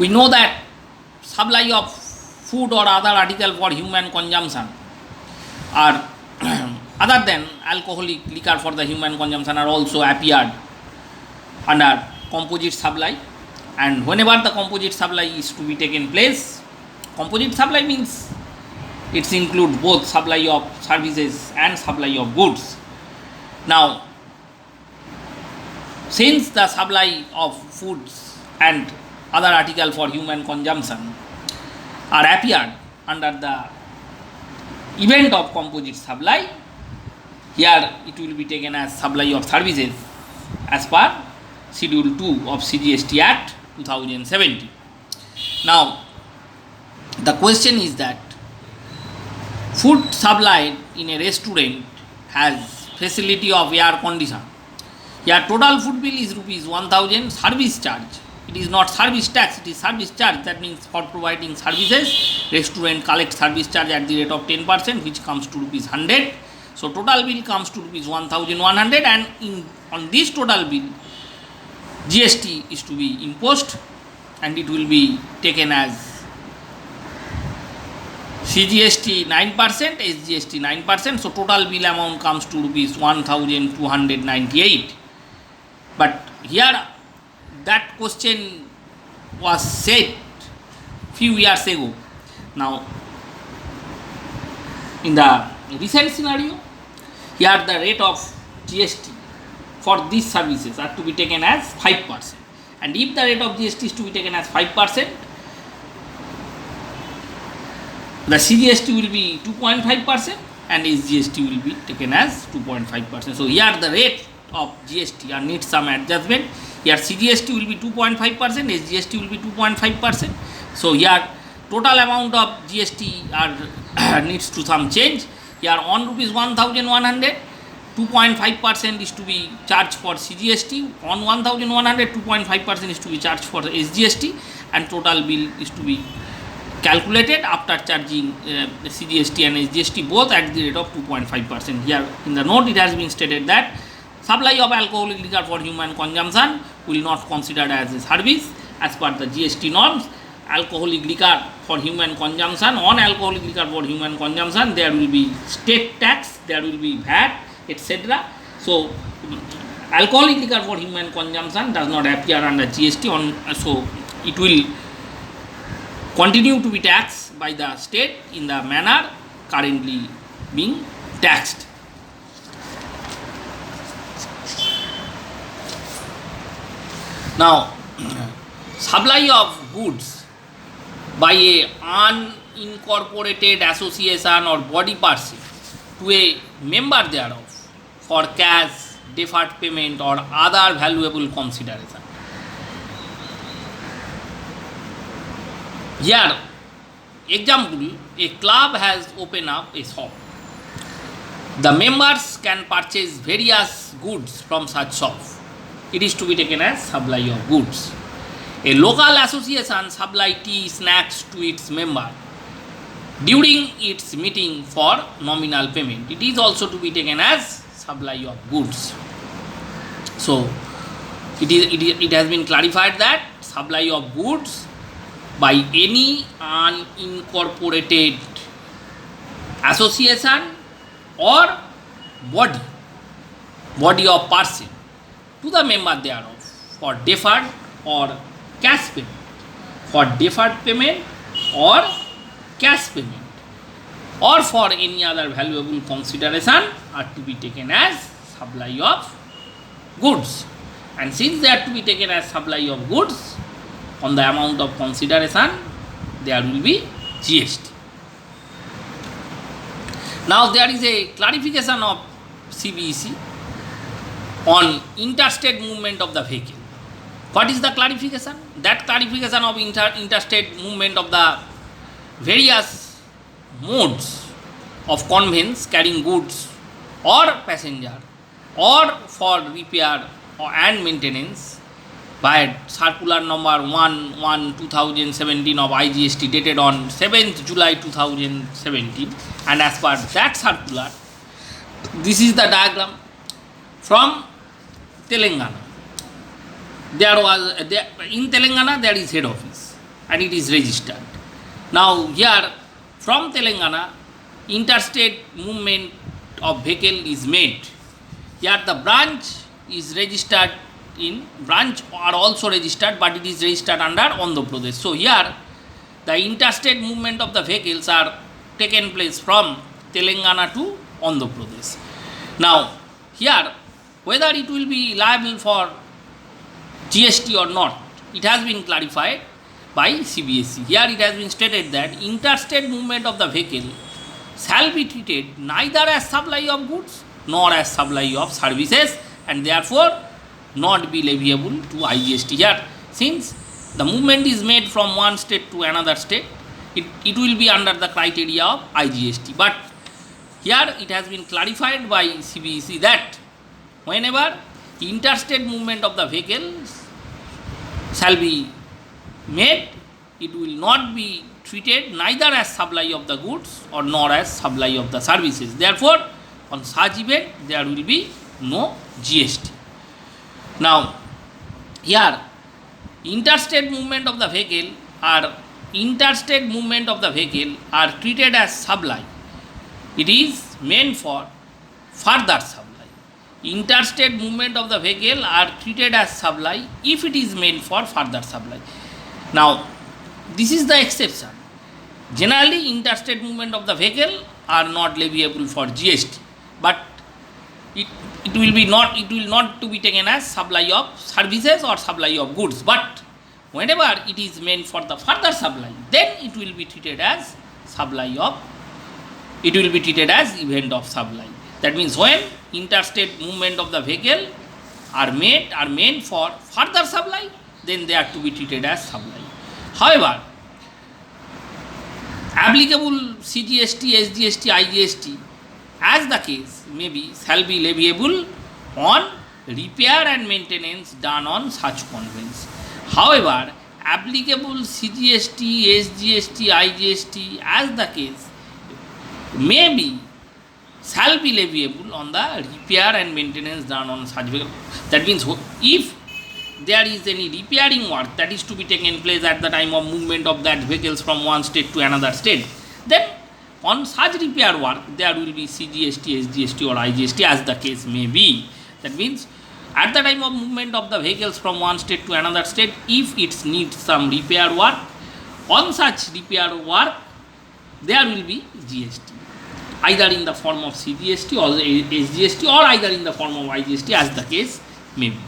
We know that supply of food or other article for human consumption are other than alcoholic liquor for the human consumption are also appeared under composite supply. And whenever the composite supply is to be taken place, composite supply means it's include both supply of services and supply of goods. Now, since the supply of foods and other article for human consumption are appeared under the event of composite supply, here it will be taken as supply of services as per Schedule 2 of CGST Act 2017. Now, the question is that food supplied in a restaurant has facility of air condition. Here total food bill is rupees 1000, service charge. It is not service tax, it is service charge. That means for providing services, restaurant collects service charge at the rate of 10%, which comes to rupees 100. So total bill comes to rupees 1100, and on this total bill, GST is to be imposed, and it will be taken as CGST 9%, SGST 9%. So total bill amount comes to rupees 1298. But here that question was said few years ago. Now, in the recent scenario, here the rate of GST for these services are to be taken as 5%. And if the rate of GST is to be taken as 5%, the CGST will be 2.5% and SGST will be taken as 2.5%. So here the rate of GST needs some adjustment. Here CGST will be 2.5%, SGST will be 2.5%. So here total amount of GST needs to some change. Here on rupees 1100, 2.5% is to be charged for CGST. On 1100, 2.5% is to be charged for SGST, and total bill is to be calculated after charging CGST and SGST both at the rate of 2.5%. Here in the note it has been stated that supply of alcoholic liquor for human consumption will not considered as a service as per the GST norms. Alcoholic liquor for human consumption, on alcoholic liquor for human consumption, there will be state tax, there will be VAT, etc. So alcoholic liquor for human consumption does not appear under GST so it will continue to be taxed by the state in the manner currently being taxed. Now, supply of goods by a unincorporated association or body person to a member thereof for cash, deferred payment or other valuable consideration. Here, example, a club has opened up a shop. The members can purchase various goods from such shop. It is to be taken as supply of goods. A local association supply tea, snacks to its member during its meeting for nominal payment. It is also to be taken as supply of goods. So it has been clarified that supply of goods by any unincorporated association or body of person to the member thereof for deferred or cash payment, for deferred payment or cash payment, or for any other valuable consideration are to be taken as supply of goods. And since they are to be taken as supply of goods, on the amount of consideration there will be GST. Now there is a clarification of CBEC on interstate movement of the vehicle. What is the clarification? That clarification of interstate movement of the various modes of conveyance carrying goods or passenger or for repair and maintenance by circular number 1/2017 of IGST dated on 7th July 2017, and as per that circular, this is the diagram from Telangana. In Telangana there is head office. and it is registered. Now here from Telangana, interstate movement of vehicle is made. Here the branch is registered in, branch are also registered, but it is registered under Andhra Pradesh. So here the interstate movement of the vehicles are taken place from Telangana to Andhra Pradesh. Now here whether it will be liable for GST or not, it has been clarified by CBSE. Here it has been stated that interstate movement of the vehicle shall be treated neither as supply of goods nor as supply of services, and therefore not be leviable to IGST. Here, since the movement is made from one state to another state, it will be under the criteria of IGST. But here it has been clarified by CBSE that whenever interstate movement of the vehicles shall be made, it will not be treated neither as supply of the goods or nor as supply of the services. Therefore, on such event there will be no GST. Now here interstate movement of the vehicle are treated as supply. It is meant for further supply. Interstate movement of the vehicle are treated as supply if it is meant for further supply. Now this is the exception. Generally interstate movement of the vehicle are not leviable for GST, but it will not to be taken as supply of services or supply of goods. But whenever it is meant for the further supply, then it will be treated as event of supply. That means when interstate movement of the vehicle are meant for further supply, then they are to be treated as supply. However, applicable CGST, SGST, IGST, as the case may be, shall be leviable on repair and maintenance done on such conveyance. However, applicable CGST, SGST, IGST, as the case may be, shall be leviable on the repair and maintenance done on such vehicle. That means if there is any repairing work that is to be taken place at the time of movement of that vehicles from one state to another state, then on such repair work there will be CGST, SGST or IGST as the case may be. That means at the time of movement of the vehicles from one state to another state, if it needs some repair work, on such repair work there will be GST, either in the form of CGST or SGST or either in the form of IGST as the case may be.